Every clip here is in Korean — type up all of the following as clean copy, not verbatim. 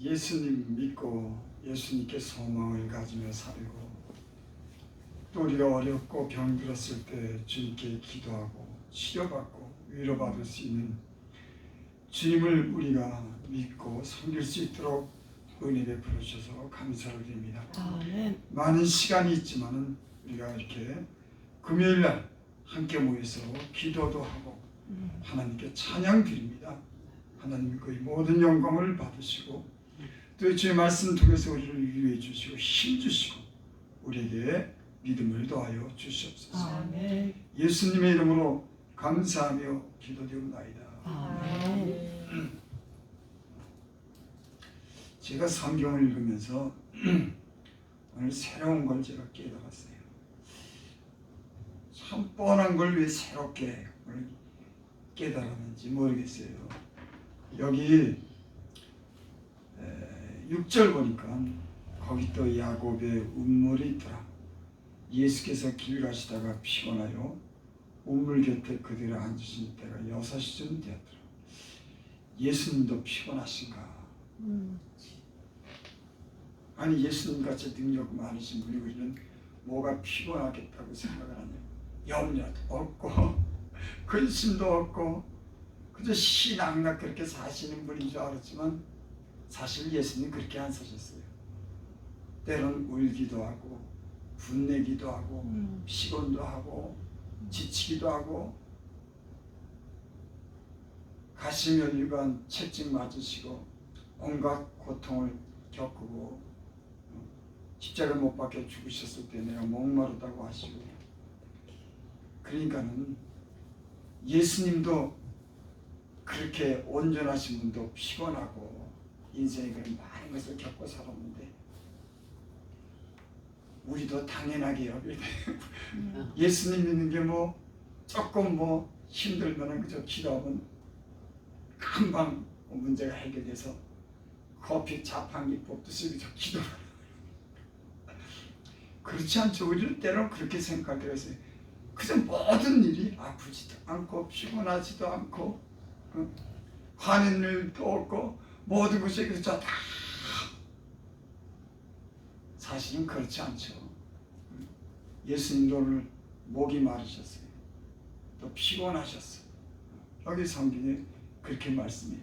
예수님 믿고 예수님께 소망을 가지며 살고, 또 우리가 어렵고 병들었을 때 주님께 기도하고 치료받고 위로받을 수 있는 주님을 우리가 믿고 섬길 수 있도록 은혜 베풀어 주셔서 감사를 드립니다. 아멘. 많은 시간이 있지만은 우리가 이렇게 금요일 날 함께 모여서 기도도 하고 하나님께 찬양 드립니다. 하나님 그 모든 영광을 받으시고 또 주의 말씀 통해서 우리를 위로해 주시고 힘 주시고 우리에게 믿음을 더하여 주시옵소서. 아멘. 예수님의 이름으로 감사하며 기도드립니다. 아멘. 제가 성경을 읽으면서 오늘 새로운 걸 제가 깨달았어요. 참 뻔한 걸 왜 새롭게 오늘 깨달았는지 모르겠어요. 여기 6절 보니까 거기 또 야곱의 운물이 있더라. 예수께서 길 가시다가 피곤하여 운물 곁에 그대로 앉으신 때가 6시쯤 되었더라. 예수님도 피곤하신가? 아니 예수님같이 능력 많으신 분이 우리는 뭐가 피곤하겠다고 생각을 하냐. 염려도 없고 근심도 없고 그저 신앙나 그렇게 사시는 분인 줄 알았지만 사실 예수님 그렇게 안 사셨어요. 때론 울기도 하고 분내기도 하고 피곤도 하고 지치기도 하고 가시면일관 채찍 맞으시고 온갖 고통을 겪고 십자가 못 박혀 죽으셨을 때 내가 목마르다고 하시고, 그러니까는 예수님도 그렇게 온전하신 분도 피곤하고 인생에 그런 많은 것을 겪고 살았는데 우리도 당연하게 여겨야 돼요. 예수님 믿는 게 뭐 조금 뭐 힘들면 그저 기도하면 금방 문제가 해결돼서 커피 자판기 뽑듯이 그저 기도를 그렇지 않죠. 우리는 때로는 그렇게 생각할 때가 있어요. 그저 모든 일이 아프지도 않고 피곤하지도 않고 화낸 일도 없고 모든 것이 그저 다 사실은 그렇지 않죠. 예수님도 오늘 목이 마르셨어요. 또 피곤하셨어요. 여기 성경에 그렇게 말씀해요.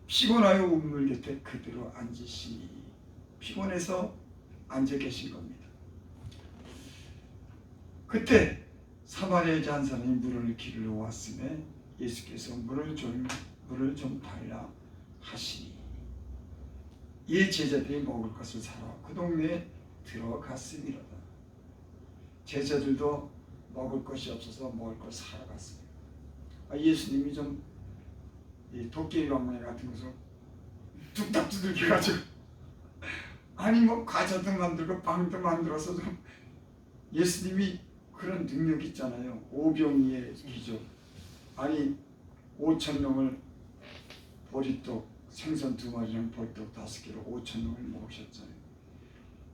피곤하여 운물 곁에 그대로 앉으시니, 피곤해서 앉아 계신 겁니다. 그때 사마리아 여자 한 사람이 물을 기르러 왔음에 예수께서 물을 좀 달라 하시니 이 제자들이 먹을 것을 사러 그 동네에 들어갔음이로다. 제자들도 먹을 것이 없어서 먹을 걸 사러 갔습니다. 예수님이 좀 도깨비 방망이 같은 것을 뚝딱 두들겨가지고 아니 뭐 과자도 만들고 빵도 만들어서 좀 예수님이 그런 능력이 있잖아요. 오병이의 기적. 아니 5,000명을 보리떡 생선 2마리랑 보리떡 5개로 5,000명을 먹으셨잖아요.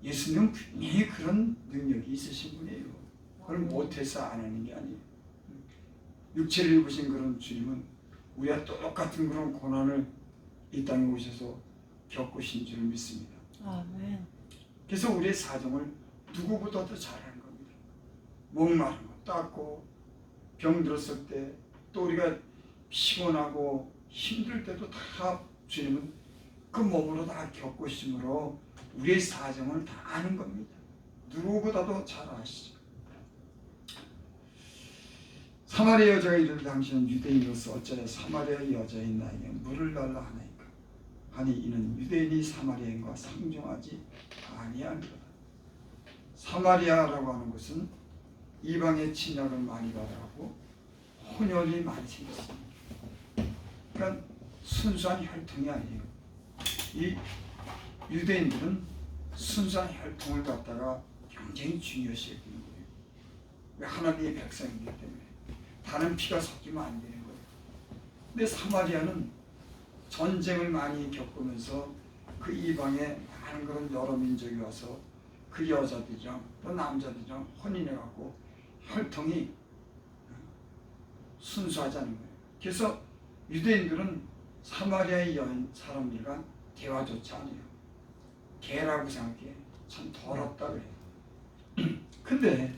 예수님은 분명히 그런 능력이 있으신 분이에요. 그걸 못해서 안 하는 게 아니에요. 육체를 입으신 그런 주님은 우리와 똑같은 그런 고난을 이 땅에 오셔서 겪으신 줄 믿습니다. 아멘. 그래서 우리의 사정을 누구보다도 잘하는 겁니다. 목마른 거 닦고 병들었을 때 또 우리가 피곤하고 힘들 때도 다 주님은 그 몸으로 다 겪으심으로 우리의 사정을 다 아는 겁니다. 누구보다도 잘 아시죠. 사마리아 여자가 이르되 당신은 유대인으로서 어찌하여 사마리아 여자인 나에게 물을 달라 하나이까 하니 이는 유대인이 사마리아인과 상종하지 아니하니라. 사마리아라고 하는 것은 이방의 침략을 많이 받아가고 혼혈이 많이 생겼습니다. 그러니까 순수한 혈통이 아니에요. 이 유대인들은 순수한 혈통을 갖다가 굉장히 중요시 여기는 거예요. 왜? 하나님의 백성이기 때문에 다른 피가 섞이면 안 되는 거예요. 근데 사마리아는 전쟁을 많이 겪으면서 그 이방에 많은 그런 여러 민족이 와서 그 여자들이랑 또 남자들이랑 혼인해갖고 혈통이 순수하지 않은 거예요. 그래서 유대인들은 사마리아의 여인 사람들과 대화조차 안 해요. 개라고 생각해. 참 더럽다 그래요. 근데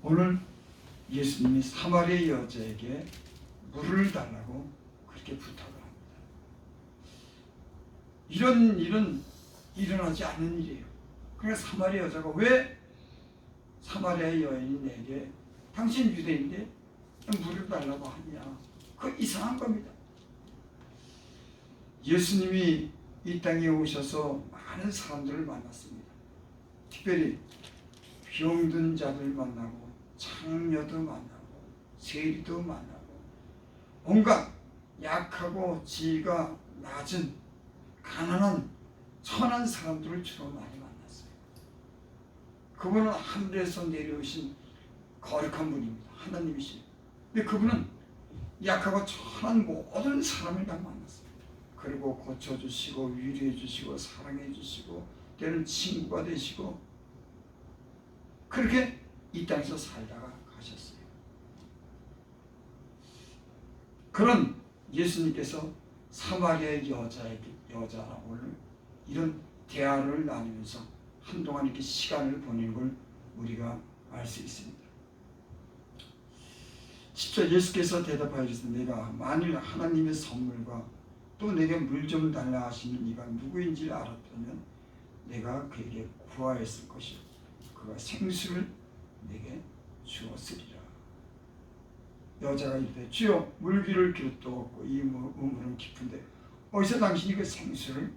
오늘 예수님이 사마리아 여자에게 물을 달라고 그렇게 부탁을 합니다. 이런 일은 일어나지 않는 일이에요. 그래서 사마리아 여자가 왜 사마리아 여인이 내게 당신 유대인데 물을 달라고 하냐? 그 이상한 겁니다. 예수님이 이 땅에 오셔서 많은 사람들을 만났습니다. 특별히 병든 자들 만나고 창녀도 만나고 세리도 만나고 온갖 약하고 지위가 낮은 가난한 천한 사람들을 주로 많이 만났어요. 그분은 하늘에서 내려오신 거룩한 분입니다. 하나님이시죠. 근데 그분은 약하고 천한 모든 사람을 다 만났어요. 그리고 고쳐주시고 위로해주시고 사랑해주시고 때로는 친구가 되시고 그렇게 이 땅에서 살다가 가셨어요. 그런 예수님께서 사마리아 여자랑 오늘 이런 대화를 나누면서 한동안 이렇게 시간을 보내는 걸 우리가 알 수 있습니다. 10절 예수께서 대답하여 주시되 내가 만일 하나님의 선물과 또 내게 물 좀 달라 하시는 이가 누구인지 알았다면 내가 그에게 구하였을 것이요 그가 생수를 내게 주었으리라. 여자가 이르되 주여 물기를 기릇도 없고 이 우물은 깊은데 어디서 당신이 그 생수를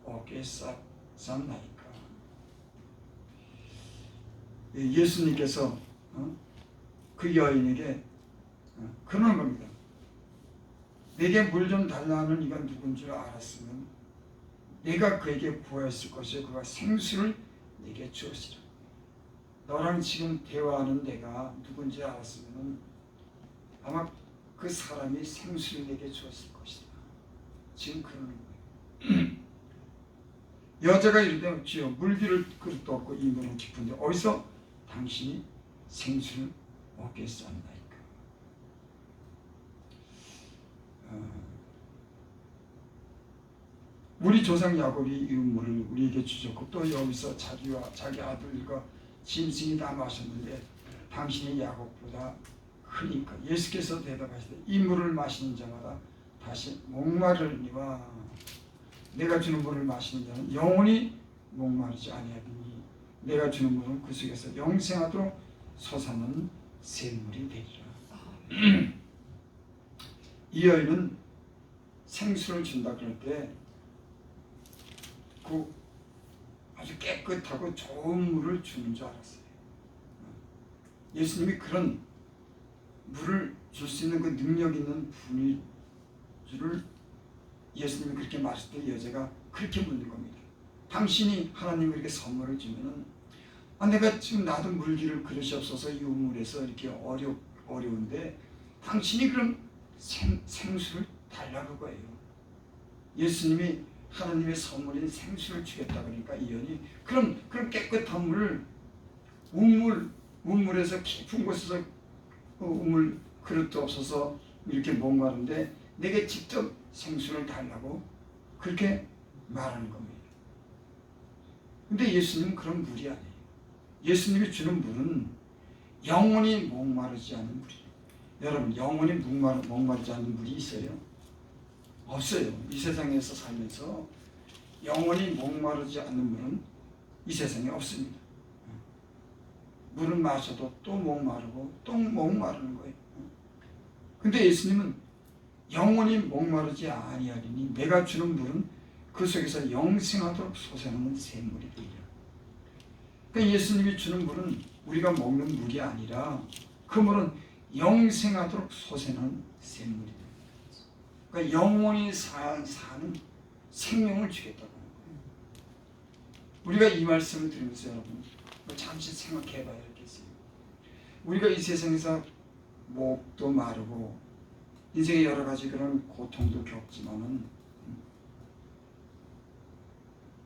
얻게 쌌나이까. 예수님께서 그 여인에게 그러는 겁니다. 내게 물 좀 달라는 이가 누군 줄 알았으면 내가 그에게 구하였을 것이요 그가 생수를 내게 주었으리라. 너랑 지금 대화하는 내가 누군지 알았으면 아마 그 사람이 생수를 내게 주었을 것이다. 지금 그러는 거예요. 여자가 이르되 주여 물기를 그릇도 없고 이 물은 깊은데 어디서 당신이 생수를 얻겠사옵나이까. 우리 조상 야곱이 이 물을 우리에게 주셨고 또 여기서 자기와 자기 아들과 짐승이 다 마셨는데 당신이 야곱보다 크니까. 예수께서 대답하시되 이 물을 마시는 자마다 다시 목마르니와 내가 주는 물을 마시는 자는 영원히 목마르지 아니하리니 내가 주는 물은 그 속에서 영생하도록 솟아나는 샘물이 되리라. 이 여인은 생수를 준다 그럴 때 그 아주 깨끗하고 좋은 물을 주는 줄 알았어요. 예수님이 그런 물을 줄 수 있는 그 능력 있는 분인 줄을 예수님이 그렇게 말했을 때 여자가 그렇게 묻는 겁니다. 당신이 하나님이 이렇게 선물을 주면은 내가 지금 나도 물기를 그릇이 없어서 이 우물에서 이렇게 어려운데 당신이 그럼 생수를 달라고 거예요. 예수님이 하나님의 선물인 생수를 주겠다 그러니까 이 여인이 그럼 깨끗한 물을 우물에서 깊은 곳에서 우물 그릇도 없어서 이렇게 목마른데 내게 직접 생수를 달라고 그렇게 말하는 겁니다. 근데 예수님은 그런 물이 아니에요. 예수님이 주는 물은 영원히 목마르지 않는 물이에요. 여러분 영원히 목마르지 않는 물이 있어요? 없어요. 이 세상에서 살면서 영원히 목마르지 않는 물은 이 세상에 없습니다. 물을 마셔도 또 목마르고 또 목마르는 거예요. 근데 예수님은 영원히 목마르지 아니하리니 내가 주는 물은 그 속에서 영생하도록 솟아나는 샘물이 되리라. 그러니까 예수님이 주는 물은 우리가 먹는 물이 아니라 그 물은 영생하도록 솟아나는 샘물이 됩니다. 그러니까 영원히 사는 생명을 주겠다고 하는 거예요. 우리가 이 말씀을 들으면서 여러분 잠시 생각해 봐야 겠어요. 우리가 이 세상에서 목도 마르고 인생의 여러 가지 그런 고통도 겪지만은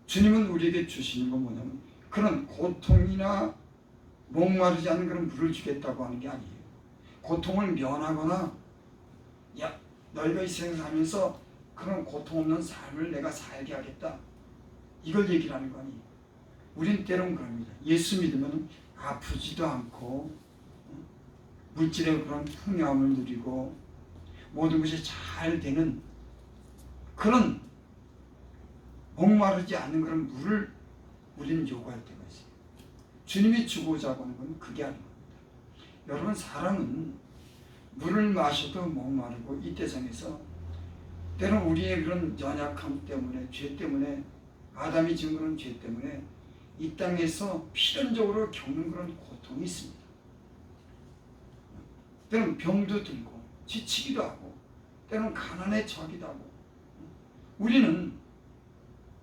주님은 우리에게 주시는 건 뭐냐면 그런 고통이나 목마르지 않는 그런 물을 주겠다고 하는 게 아니에요. 고통을 면하거나 너희가 이 세상 살면서 그런 고통 없는 삶을 내가 살게 하겠다. 이걸 얘기를 하는 거 아니에요. 우린 때론 그럽니다. 예수 믿으면 아프지도 않고 물질의 그런 풍요함을 누리고 모든 것이 잘 되는 그런 목마르지 않는 그런 물을 우리는 요구할 때가 있어요. 주님이 주고자 하는 건 그게 아닙니다. 여러분, 사람은 물을 마셔도 목마르고 이 세상에서 때론 우리의 그런 연약함 때문에, 죄 때문에, 아담이 지은 그런 죄 때문에 이 땅에서 필연적으로 겪는 그런 고통이 있습니다. 때론 병도 들고 지치기도 하고 때론 가난에 처하기도 하고 우리는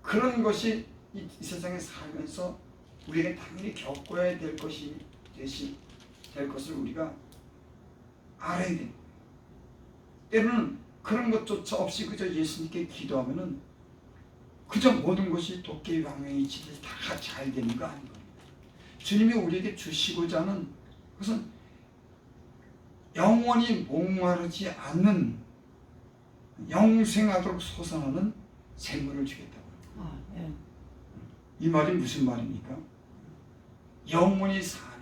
그런 것이 이 세상에 살면서 우리에게 당연히 겪어야 될 것이 될 것을 우리가 알아야 됩니다. 때로는 그런 것조차 없이 그저 예수님께 기도하면은 그저 모든 것이 도깨비 방망이 치듯이 다 잘 되는 거 아닌 겁니다. 주님이 우리에게 주시고자 하는 그것은 영원히 목마르지 않는 영생하도록 솟아나는 생물을 주겠다고 합니다. 아멘. 이 말이 무슨 말입니까? 영원히 사는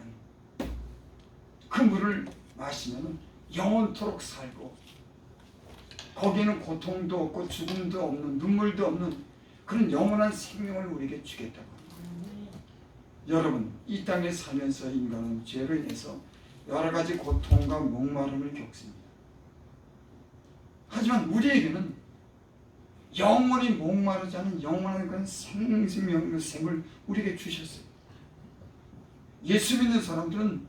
그 물을 마시면 영원토록 살고 거기에는 고통도 없고 죽음도 없는 눈물도 없는 그런 영원한 생명을 우리에게 주겠다고 합니다. 여러분, 이 땅에 살면서 인간은 죄로 인해서 여러 가지 고통과 목마름을 겪습니다. 하지만 우리에게는 영원히 목마르지 않은 영원한 그런 생명의 샘을 우리에게 주셨어요. 예수 믿는 사람들은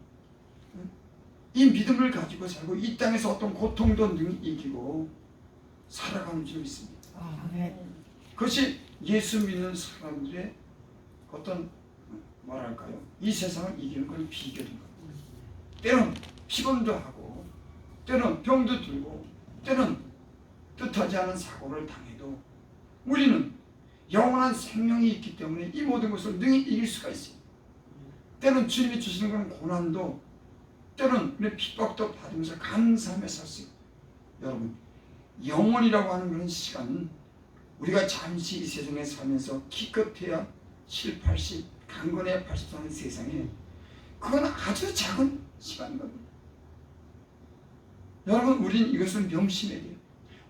이 믿음을 가지고 살고 이 땅에서 어떤 고통도 이기고 살아가는 줄 믿습니다. 아멘. 그것이 예수 믿는 사람들의 어떤 뭐랄까요? 이 세상을 이기는 건 비결인 겁니다. 때론 피곤도 하고 때론 병도 들고 때론 뜻하지 않은 사고를 당해도 우리는 영원한 생명이 있기 때문에 이 모든 것을 능히 이길 수가 있어요. 때론 주님이 주시는 그런 고난도 때론 우리 핍박도 받으면서 감사하며 살 수 있어요. 여러분, 영원이라고 하는 그런 시간은 우리가 잠시 이 세상에 살면서 기껏해야 7, 80, 강건해야 80 사는 세상에 그건 아주 작은 시간인 겁니다. 여러분, 우린 이것을 명심해야 돼요.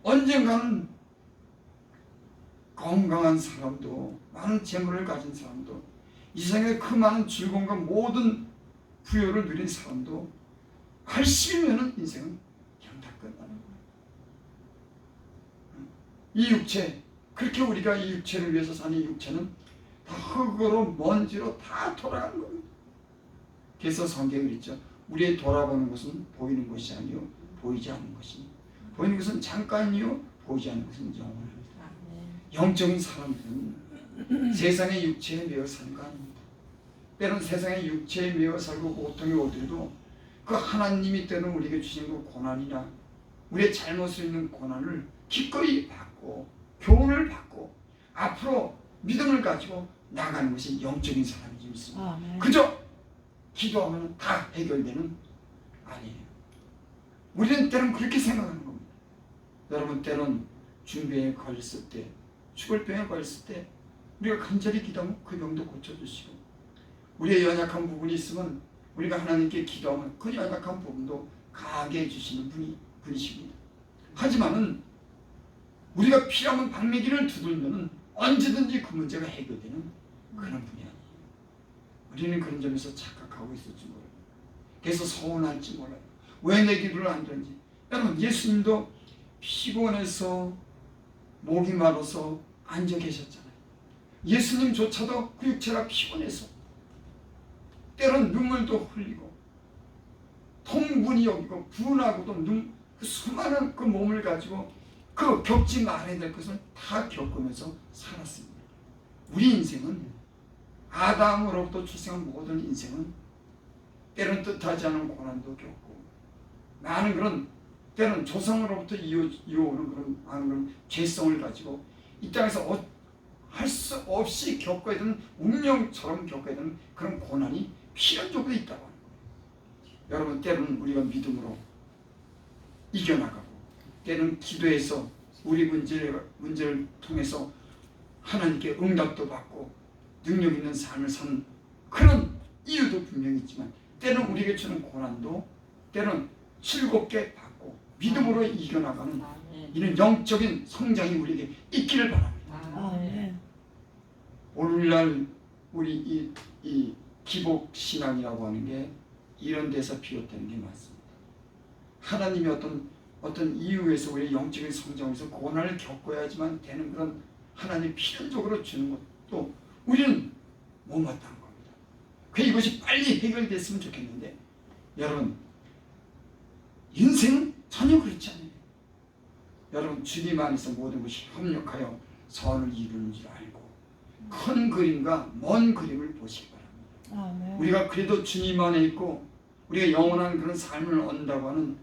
언젠가는 건강한 사람도 많은 재물을 가진 사람도 이 세상에 그 많은 즐거움과 모든 부여를 누린 사람도 80이면 인생은 그냥 다 끝나는 거예요. 이 육체, 그렇게 우리가 이 육체를 위해서 사는 이 육체는 다 흙으로 먼지로 다 돌아가는 겁니다. 그래서 성경에 있죠. 우리의 돌아보는 것은 보이는 것이 아니요 보이지 않는 것입니다. 보이는 것은 잠깐이요 보이지 않는 것은 영원합니다. 영적인 사람들은 세상의 육체에 매여 사는 거 아닙니다. 때론 세상의 육체에 매여 살고 고통이 오더라도 그 하나님이 때론 우리에게 주신 그 고난이나 우리의 잘못을 있는 고난을 기꺼이 받고 교훈을 받고 앞으로 믿음을 가지고 나가는 것이 영적인 사람이지 믿습니다. 아멘. 그저 기도하면 다 해결되는 아니에요. 우리는 때론 그렇게 생각하는 겁니다. 여러분, 때론 중병에 걸렸을 때, 죽을 병에 걸렸을 때 우리가 간절히 기도하면 그 병도 고쳐주시고 우리의 연약한 부분이 있으면 우리가 하나님께 기도하면 그 연약한 부분도 강하게 해주시는 분이십니다. 하지만은 우리가 필요하면 방매기를 두들면 언제든지 그 문제가 해결되는 그런 분이 아니에요. 우리는 그런 점에서 착각하고 있을지 몰라요. 그래서 서운할지 몰라요. 왜 내 기도를 안 듣는지. 여러분, 예수님도 피곤해서 목이 마르서 앉아 계셨잖아요. 예수님조차도 그 육체가 피곤해서 때론 눈물도 흘리고 통분이 여기고 분하고도 그 수많은 그 몸을 가지고 그 겪지 말아야 될 것을 다 겪으면서 살았습니다. 우리 인생은 아담으로부터 출생한 모든 인생은 때론 뜻하지 않은 고난도 겪고 많은 그런 때론 조상으로부터 이어오는 그런 많은 그런 죄성을 가지고 이 땅에서 할 수 없이 겪어야 되는 운명처럼 겪어야 되는 그런 고난이 필연적으로 있다고 하는 거예요. 여러분, 때로는 우리가 믿음으로 이겨나가고 때로는 기도해서 우리 문제를 통해서 하나님께 응답도 받고 능력 있는 삶을 사는 그런 이유도 분명히 있지만 때는 우리에게 주는 고난도 때는 즐겁게 받고 믿음으로 이겨나가는 이런 영적인 성장이 우리에게 있기를 바랍니다. 아멘. 오늘날 우리 이 기복신앙이라고 하는 게 이런 데서 비롯되는 게 맞습니다. 하나님이 어떤 이유에서 우리 영적인 성장에서 고난을 겪어야지만 되는 그런 하나님 필연적으로 주는 것도 우리는 못마땅한 겁니다. 이것이 빨리 해결됐으면 좋겠는데 여러분 인생은 전혀 그렇지 않아요. 여러분 주님 안에서 모든 것이 협력하여 선을 이루는 줄 알고 큰 그림과 먼 그림을 보시기 바랍니다. 아멘. 우리가 그래도 주님 안에 있고 우리가 영원한 그런 삶을 얻는다고 하는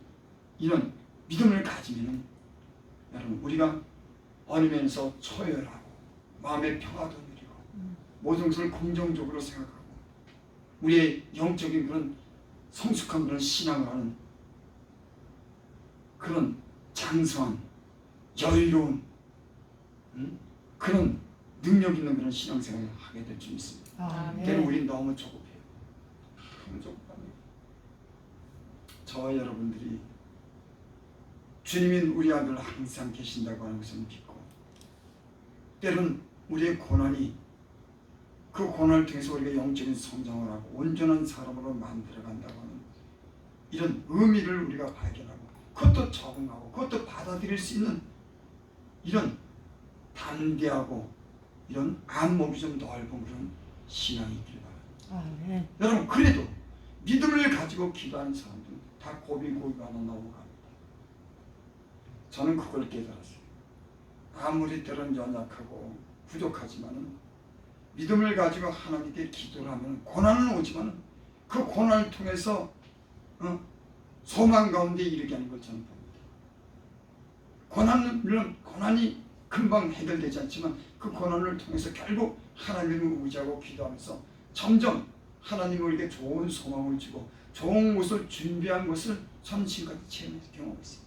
이런 믿음을 가지면 여러분 우리가 어리면서 초열하고 마음의 평화도 누리고 모든 것을 긍정적으로 생각하고 우리의 영적인 그런 성숙한 그런 신앙을 하는 그런 장성한 여유로운 그런 능력 있는 그런 신앙생활을 하게 될 줄 믿습니다. 아멘. 때는 우리는 너무 조급해요. 너무 조급합니다. 저와 여러분들이 주님인 우리 아들 항상 계신다고 하는 것을 믿고 때는 우리의 고난이 그 고난을 통해서 우리가 영적인 성장을 하고 온전한 사람으로 만들어간다고 하는 이런 의미를 우리가 발견하고 그것도 적응하고 그것도 받아들일 수 있는 이런 담대하고 이런 안목이 좀 넓은 그런 신앙이 있길 바랍니다. 아멘. 여러분 그래도 믿음을 가지고 기도하는 사람들은 다 고비고비가 넘어갑니다. 저는 그걸 깨달았어요. 아무리 때론 연약하고 부족하지만은 믿음을 가지고 하나님께 기도를 하면 고난은 오지만 그 고난을 통해서 소망 가운데 이르게 하는 걸 저는 봅니다. 물론 고난이 금방 해결되지 않지만 그 고난을 통해서 결국 하나님을 의지하고 기도하면서 점점 하나님이 우리에게 좋은 소망을 주고 좋은 것을 준비한 것을 저는 지금까지 경험하고 있습니다.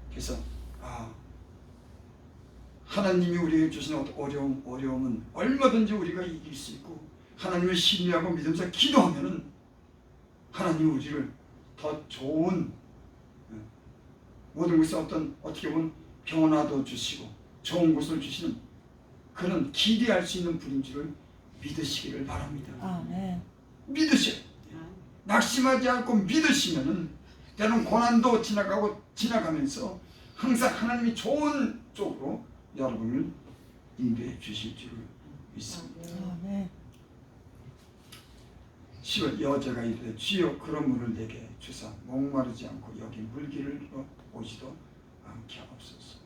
그래서 하나님이 우리에게 주신 어려움은 얼마든지 우리가 이길 수 있고 하나님을 신뢰하고 믿으면서 기도하면은 하나님이 우리를 더 좋은 모든 것을 어떻게 보면 변화도 주시고 좋은 것을 주시는 그런 기대할 수 있는 분인 줄을 믿으시기를 바랍니다. 아멘. 믿으셔요. 낙심하지 않고 믿으시면은 때론 고난도 지나가면서 항상 하나님이 좋은 쪽으로 여러분을 인도해 주실 줄을 믿습니다. 아멘. 10월 여자가 이르되 주여 그런 물을 내게 주사 목마르지 않고 여기 물기를 오지도 않게 하옵소서.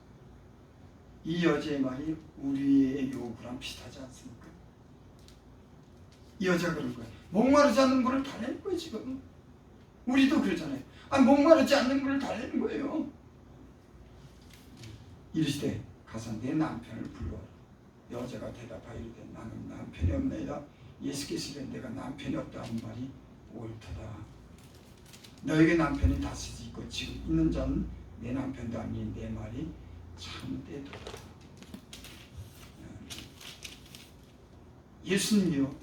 이 여자의 말이 우리의 요구랑 비슷하지 않습니까? 이 여자가 그런 거예요. 목마르지 않는 물을 달래는 거예요 지금. 우리도 그러잖아요. 목마르지 않는 물을 달래는 거예요. 이르시되 가서 내 남편을 불러라. 여자가 대답하이르되 나는 남편이 없나이다. 예수께서 이르되 내가 남편이 없다 하는 말이 옳도다. 너에게 남편이 다섯이 있고 지금 있는 자는 내 남편도 아니 내 말이 참되도다. 예수님이요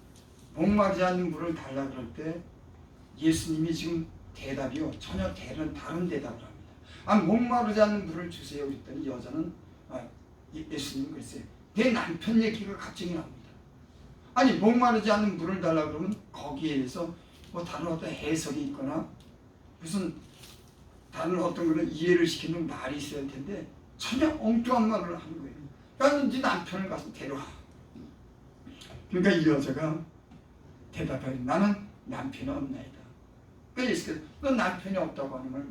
목마르지 않는 물을 달라 그럴 때 예수님이 지금 대답이요 전혀 다른 대답을 합니다. 목마르지 않는 물을 주세요 그랬더니 여자는 예수님은 글쎄 내 남편 얘기가 갑자기 나옵니다. 목마르지 않는 물을 달라 그러면 거기에 대해서 뭐 다른 어떤 해석이 있거나 무슨 다른 어떤 그런 이해를 시키는 말이 있어야 할 텐데 전혀 엉뚱한 말을 하는 거예요. 그러니까 네 남편을 가서 데려와. 그러니까 이 여자가 대답하여 나는 남편이 없나이다. 그러니까 예수께서 너 남편이 없다고 하는 말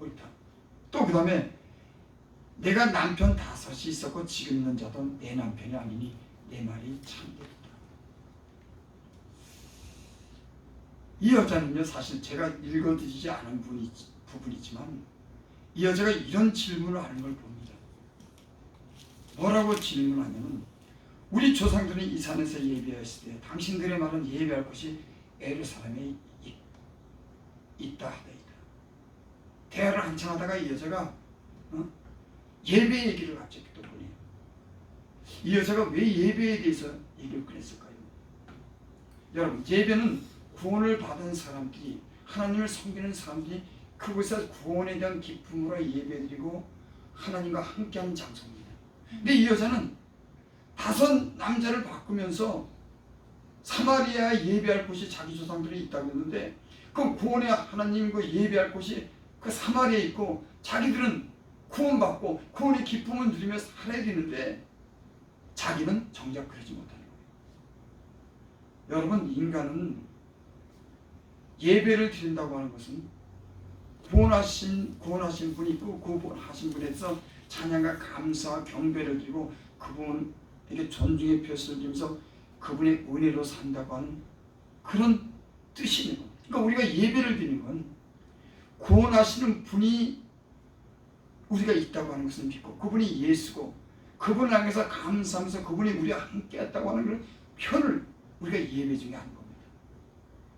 옳다. 또 그 다음에 내가 남편 다섯이 있었고 지금 있는 자도 내 남편이 아니니 내 말이 참되다. 이 여자는요 사실 제가 읽어드리지 않은 부분이지만 이 여자가 이런 질문을 하는 걸 봅니다. 뭐라고 질문하냐면 우리 조상들은 이 산에서 예배했을 때 당신들의 말은 예배할 곳이 예루살렘에 있다 하더이다. 대화를 한참 하다가 이 여자가 예배 얘기를 갑자기 또 꺼내요. 이 여자가 왜 예배에 대해서 얘기를 꺼냈을까요? 여러분, 예배는 구원을 받은 사람들이, 하나님을 섬기는 사람들이 그곳에서 구원에 대한 기쁨으로 예배드리고 하나님과 함께하는 장소입니다. 근데 이 여자는 5 남자를 바꾸면서 사마리아 예배할 곳이 자기 조상들이 있다고 했는데, 그 구원의 하나님 그 예배할 곳이 그 사마리아에 있고, 자기들은 구원받고 구원의 기쁨을 누리며 살아야 되는데 자기는 정작 그러지 못하는 거예요. 여러분, 인간은 예배를 드린다고 하는 것은 구원하신 분이 있고, 구원하신 분에서 찬양과 감사와 경배를 드리고 그분에게 존중의 표시를 드리면서 그분의 은혜로 산다고 하는 그런 뜻이 있는 겁니다. 그러니까 우리가 예배를 드리는 건 구원하시는 분이 우리가 있다고 하는 것을 믿고, 그분이 예수고, 그분을 향해서 감사하면서 그분이 우리와 함께 했다고 하는 그 표현을 우리가 예배 중에 하는 겁니다.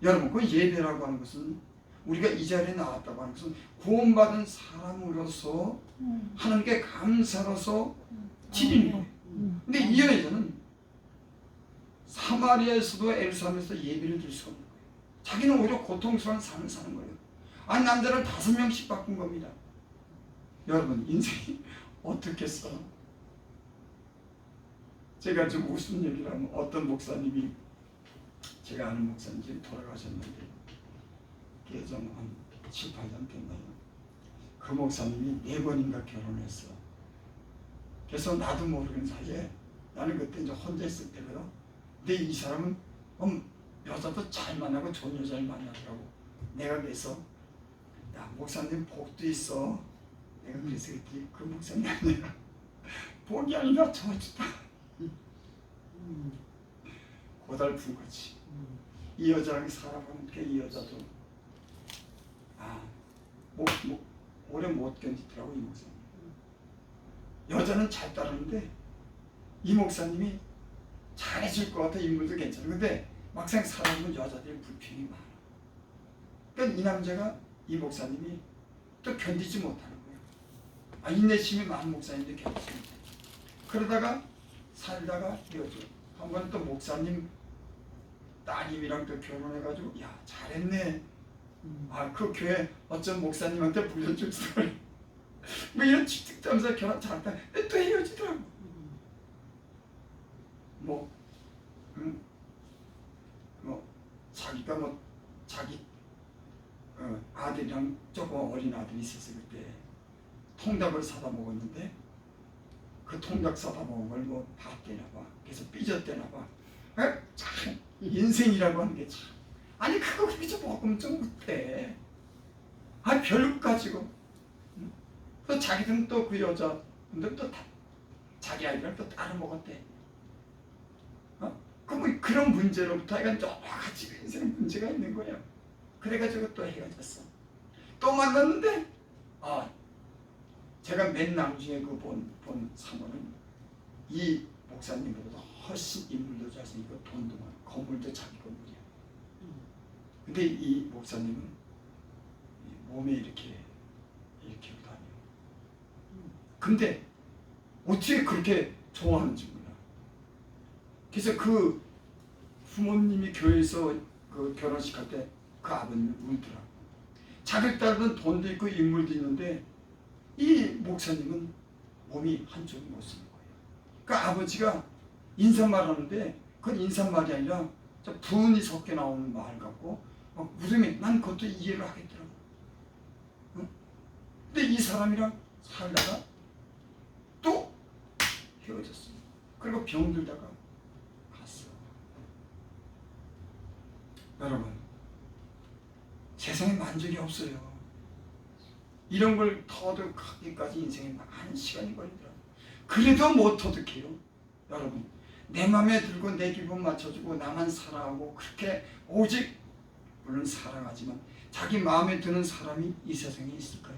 여러분, 그 예배라고 하는 것은, 우리가 이 자리에 나왔다고 하는 것은 구원받은 사람으로서 하나님께 감사로서 드리는 거예요. 근데 이 여자는 사마리아에서도 에루살렘에서 예배를 드릴 수 없는 거예요. 자기는 오히려 고통스러운 삶을 사는 거예요. 아니, 남자를 5명씩 바꾼 겁니다. 여러분, 인생이 어떻겠어? 제가 좀 웃은 얘기를 하면, 어떤 목사님이, 제가 아는 목사님이 돌아가셨는데 예전 한 7, 8년 됐나요? 그 목사님이 4번인가 결혼했어. 그래서 나도 모르는 사이에, 나는 그때 이제 혼자 있을 때거든. 근데 이 사람은 여자도 잘 만나고 좋은 여자를 만나더라고. 내가 그래서, 야, 목사님 복도 있어. 내가 그래서 그랬더니 그 목사님이 아니라 복이 아니라 저주다. 고달픈 거지. 이 여자랑 살아보니까 이 여자도 오래 못 견디더라고, 이 목사님. 여자는 잘 따르는데 이 목사님이 잘해줄 것 같아. 인물도 괜찮아. 근데 막상 살아보면 여자들이 불평이 많아. 그러니까 이 남자가, 이 목사님이 또 견디지 못하는 거예요. 인내심이 많은 목사님인데 견디지 못해. 그러다가 살다가 헤어져. 한 번 또 목사님 따님이랑 또 결혼해가지고, 야, 잘했네. 그 교회 어쩐 목사님한테 불려주더라고. 뭐 이런 취직자면서 결혼 잘했다. 근데 또 헤어지더라고. 자기가 자기 아들이랑 조금 어린 아들이 있었어. 그때 통닭을 사다 먹었는데, 그 통닭 사다 먹은 걸 봤대나 봐. 그래서 삐졌대나 봐. 참 인생이라고 하는 게 참. 아니, 그거 그저 먹으면 좀 못해. 별것 가지고. 또 자기들은 또 그 여자분들 또 자기 아이를 또 따로 먹었대. 그런 문제로부터 여러 가지 인생 문제가 있는 거예요. 그래가지고 또 헤어졌어. 또 만났는데, 제가 맨 나중에 본 사모는 이 목사님보다 훨씬 인물도 잘생기고 돈도 많고 건물도 자기 건물이야. 근데 이 목사님은 몸에 이렇게 다녀요. 근데 어떻게 그렇게 좋아하는지 몰라. 그래서 그 부모님이 교회에서 그 결혼식 할 때 그 아버님을 울더라고. 자기 딸은 돈도 있고 인물도 있는데 이 목사님은 몸이 한쪽이 못 쓰는 거예요. 그러니까 아버지가 인사말 하는데 그건 인사말이 아니라 분이 섞여 나오는 말 같고 웃음이, 난 그것도 이해를 하겠더라고. 근데 이 사람이랑 살다가 또 헤어졌어요. 그리고 병들다가 갔어. 여러분, 세상에 만족이 없어요. 이런 걸 터득하기까지 인생에 많은 시간이 걸리더라고요. 그래도 못 터득해요. 여러분, 내 맘에 들고 내 기분 맞춰주고 나만 사랑하고 그렇게 오직, 물론 사랑하지만 자기 마음에 드는 사람이 이 세상에 있을까요?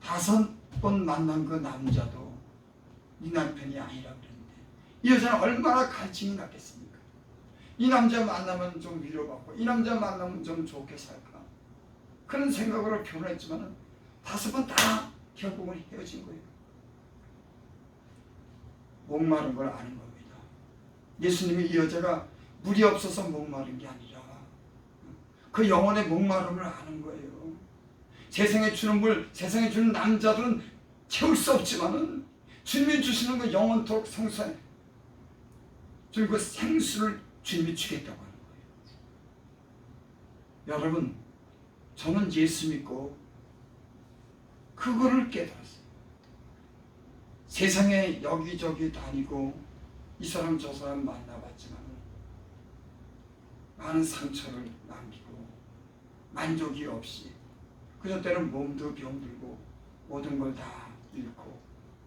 5번 만난 그 남자도 네 남편이 아니라 그랬는데 이 여자는 얼마나 갈증이 났겠습니까? 이 남자 만나면 좀 위로받고 이 남자 만나면 좀 좋게 살까, 그런 생각으로 결혼했지만 5번 다 결국은 헤어진 거예요. 목마른 걸 아는 겁니다. 예수님이 이 여자가 물이 없어서 목마른 게 아니라 그 영혼의 목마름을 아는 거예요. 세상에 주는 물, 세상에 주는 남자들은 채울 수 없지만은 주님이 주시는 그 영원토록 성수한 주님 그 생수를 주님이 주겠다고 하는 거예요. 여러분, 저는 예수 믿고 그거를 깨달았어요. 세상에 여기저기 다니고 이 사람 저 사람 만나봤지만 많은 상처를 남기고 만족이 없이 그저 때는 몸도 병들고 모든 걸 다 잃고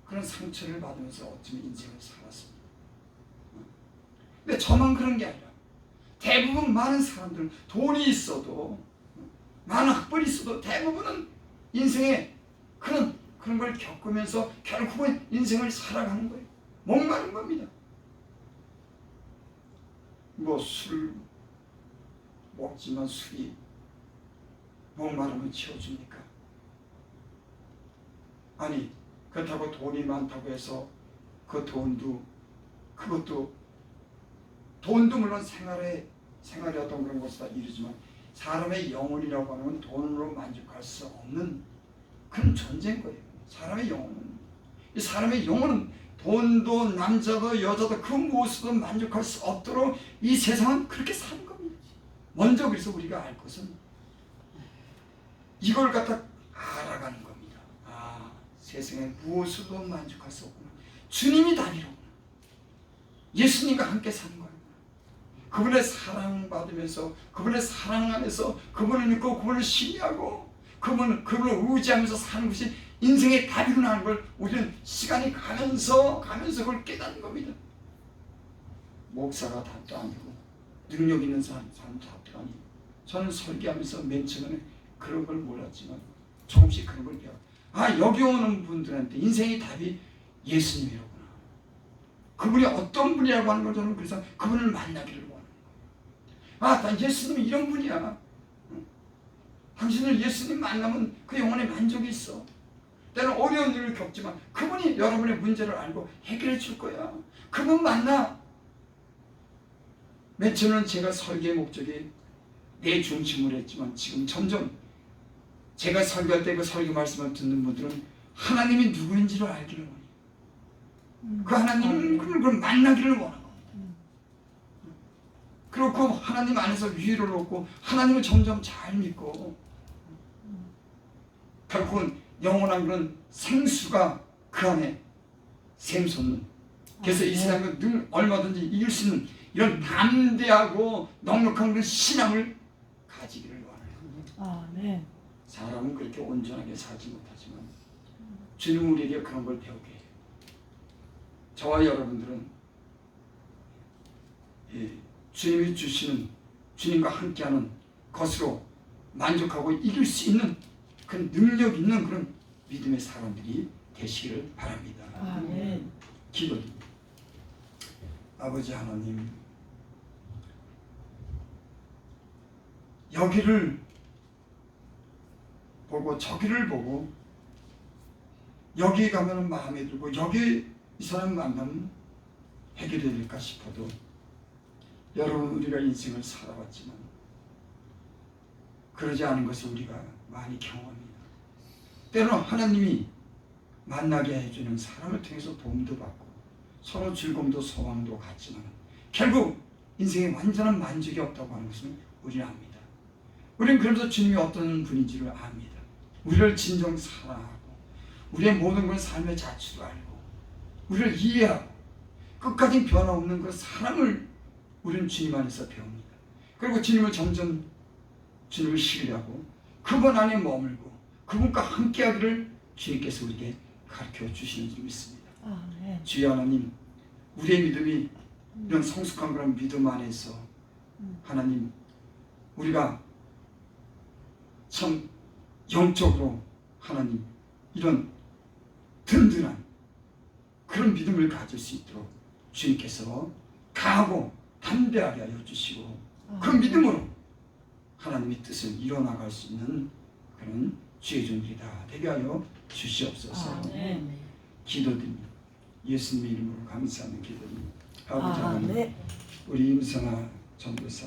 그런 상처를 받으면서 어쩌면 인생을 살았습니다. 근데 저만 그런 게 아니라 대부분 많은 사람들은 돈이 있어도 많은 학벌이 있어도 대부분은 인생에 그런 걸 겪으면서 결국은 인생을 살아가는 거예요. 목마른 겁니다. 뭐 술 먹지만 술이 목마름을 채워줍니까? 아니, 그렇다고 돈이 많다고 해서 그 돈도 물론 생활의 어떤 그런 것을 다 이루지만 사람의 영혼이라고 하는 건 돈으로 만족할 수 없는 그런 존재인 거예요. 사람의 영혼은 돈도 남자도 여자도 그 무엇으로도 만족할 수 없도록 이 세상은 그렇게 사는 겁니다. 먼저 그래서 우리가 알 것은 이걸 갖다 알아가는 겁니다. 아, 세상에 무엇으로도 만족할 수 없구나. 주님이 답이로구나. 예수님과 함께 사는 거예요. 그분의 사랑받으면서 그분의 사랑 안에서 그분을 믿고 그분을 신뢰하고 그분을 의지하면서 사는 것이 인생의 답이구나 하는 걸 우리는 시간이 가면서 그걸 깨닫는 겁니다. 목사가 답도 아니고 능력 있는 사람 답도 아니고 저는 설교하면서 맨 처음에 그런 걸 몰랐지만 조금씩 그런 걸 배워. 아, 여기 오는 분들한테 인생의 답이 예수님이로구나. 그분이 어떤 분이라고 하는 걸 저는 그래서 그분을 만나기를 원하는 거예요. 아, 예수님이 이런 분이야. 당신을 예수님 만나면 그 영혼에 만족이 있어. 때는 어려운 일을 겪지만 그분이 여러분의 문제를 알고 해결해 줄 거야. 그분 만나. 맨 처음에는 제가 설교의 목적이 내 중심으로 했지만 지금 점점 제가 설교할 때 그 설교 말씀을 듣는 분들은 하나님이 누구인지를 알기를 원해요. 그 하나님 그걸 만나기를 원하는 겁니다. 그렇고 하나님 안에서 위로를 얻고 하나님을 점점 잘 믿고 결국은 영원한 그런 생수가 그 안에 샘솟는, 그래서 이 세상을 늘 얼마든지 이길 수 있는 이런 담대하고 넉넉한 그런 신앙을 가지기를 원해요. 아멘. 사람은 그렇게 온전하게 살지 못하지만 주님 우리에게 그런 걸 배우게 해요. 저와 여러분들은 주님이 주시는, 주님과 함께하는 것으로 만족하고 이길 수 있는 그런 능력 있는 그런 믿음의 사람들이 되시기를 바랍니다. 아멘. 기도드립니다. 아버지 하나님, 여기를 보고 저기를 보고 여기 가면 마음에 들고 여기 이 사람 만나면 해결이 될까 싶어도 여러분 우리가 인생을 살아왔지만 그러지 않은 것을 우리가 많이 경험합니다. 때로는 하나님이 만나게 해주는 사람을 통해서 도움도 받고 서로 즐거움도 소망도 갖지만 결국 인생에 완전한 만족이 없다고 하는 것을 우리는 압니다. 우리는 그러면서 주님이 어떤 분인지를 압니다. 우리를 진정 사랑하고 우리의 모든 걸 삶의 자취도 알고 우리를 이해하고 끝까지 변함없는 그 사랑을 우리는 주님 안에서 배웁니다. 그리고 주님을 점점 주님을 신뢰하고 그분 안에 머물고 그분과 함께하기를 주님께서 우리에게 가르쳐 주시는 줄 믿습니다. 아멘. 주여 하나님, 우리의 믿음이 이런 성숙한 그런 믿음 안에서 하나님 우리가 참 영적으로 하나님 이런 든든한 그런 믿음을 가질 수 있도록 주님께서 강하고 담대하게 하여 주시고 그 믿음으로 하나님의 뜻을 이뤄나갈 수 있는 그런 주의 종들이 다 되게 하여 주시옵소서. 아멘. 기도드립니다. 예수님의 이름으로 감사하는 기도입니다. 아버지 하나님, 아멘. 우리 임선아 전도사